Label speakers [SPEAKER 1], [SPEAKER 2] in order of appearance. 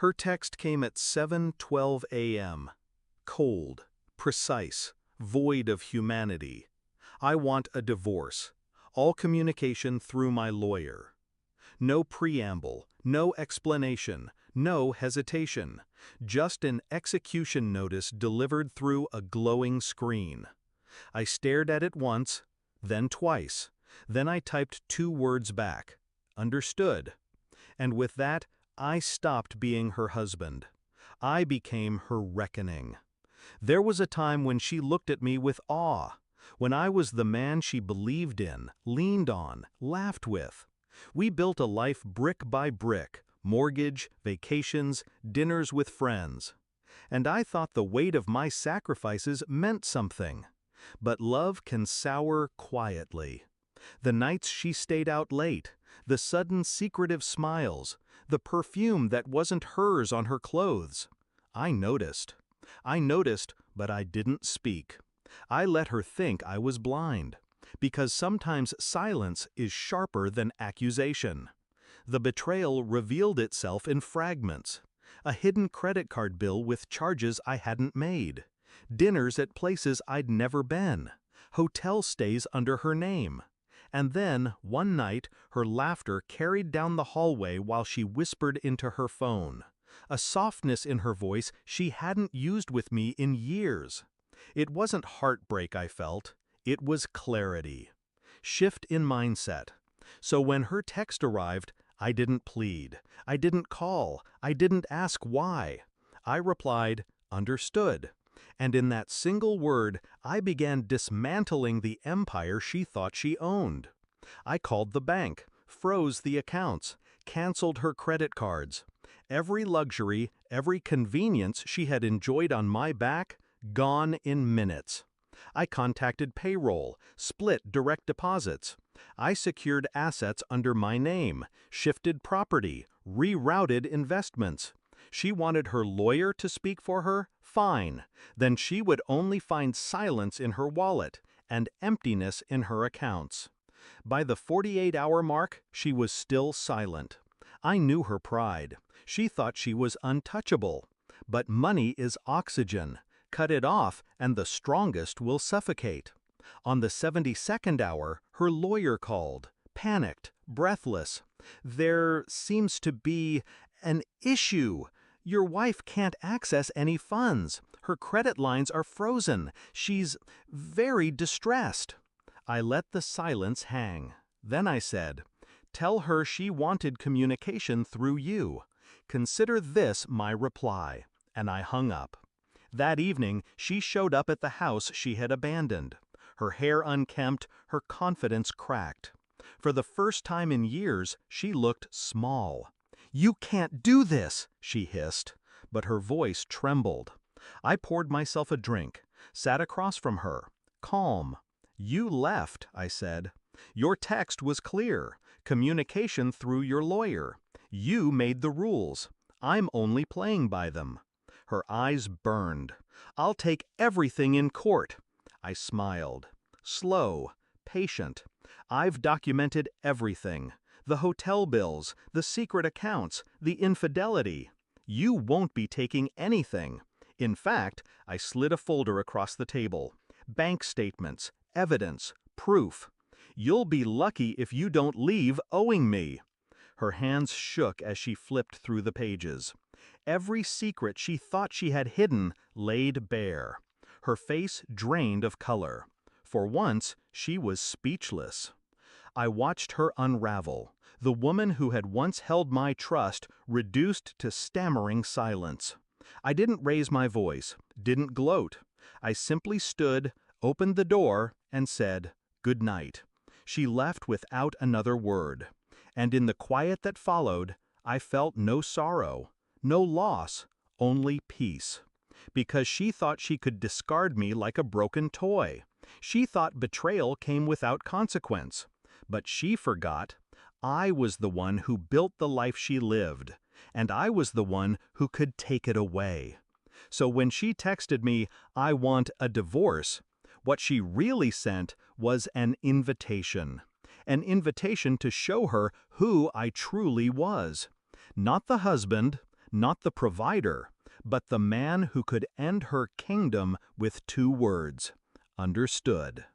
[SPEAKER 1] Her text came at 7:12 a.m. Cold, precise, void of humanity. I want a divorce. All communication through my lawyer. No preamble, no explanation, no hesitation. Just an execution notice delivered through a glowing screen. I stared at it once, then twice. Then I typed 2 words back. Understood. And with that, I stopped being her husband. I became her reckoning. There was a time when she looked at me with awe, when I was the man she believed in, leaned on, laughed with. We built a life brick by brick, mortgage, vacations, dinners with friends. And I thought the weight of my sacrifices meant something. But love can sour quietly. The nights she stayed out late, the sudden secretive smiles, the perfume that wasn't hers on her clothes. I noticed, but I didn't speak. I let her think I was blind, because sometimes silence is sharper than accusation. The betrayal revealed itself in fragments. A hidden credit card bill with charges I hadn't made. Dinners at places I'd never been. Hotel stays under her name. And then, one night, her laughter carried down the hallway while she whispered into her phone. A softness in her voice she hadn't used with me in years. It wasn't heartbreak I felt. It was clarity. Shift in mindset. So when her text arrived, I didn't plead. I didn't call. I didn't ask why. I replied, understood. And in that single word, I began dismantling the empire she thought she owned. I called the bank, froze the accounts, canceled her credit cards. Every luxury, every convenience she had enjoyed on my back, gone in minutes. I contacted payroll, split direct deposits. I secured assets under my name, shifted property, rerouted investments. She wanted her lawyer to speak for her? Fine. Then she would only find silence in her wallet and emptiness in her accounts. By the 48-hour mark, she was still silent. I knew her pride. She thought she was untouchable. But money is oxygen. Cut it off, and the strongest will suffocate. On the 72nd hour, her lawyer called, panicked, breathless. There seems to be an issue. Your wife can't access any funds. Her credit lines are frozen. She's very distressed. I let the silence hang. Then I said, tell her she wanted communication through you. Consider this my reply. And I hung up. That evening, she showed up at the house she had abandoned. Her hair unkempt, her confidence cracked. For the first time in years, she looked small. You can't do this, she hissed, but her voice trembled. I poured myself a drink, sat across from her, calm. You left, I said. Your text was clear, communication through your lawyer. You made the rules. I'm only playing by them. Her eyes burned. I'll take everything in court. I smiled. Slow, patient. I've documented everything. The hotel bills, the secret accounts, the infidelity. You won't be taking anything. In fact, I slid a folder across the table. Bank statements, evidence, proof. You'll be lucky if you don't leave owing me. Her hands shook as she flipped through the pages. Every secret she thought she had hidden laid bare. Her face drained of color. For once, she was speechless. I watched her unravel, the woman who had once held my trust reduced to stammering silence. I didn't raise my voice, didn't gloat. I simply stood, opened the door, and said, "Good night." She left without another word. And in the quiet that followed, I felt no sorrow, no loss, only peace. Because she thought she could discard me like a broken toy. She thought betrayal came without consequence. But she forgot, I was the one who built the life she lived, and I was the one who could take it away. So when she texted me, "I want a divorce," what she really sent was an invitation to show her who I truly was. Not the husband, not the provider, but the man who could end her kingdom with 2 words. Understood.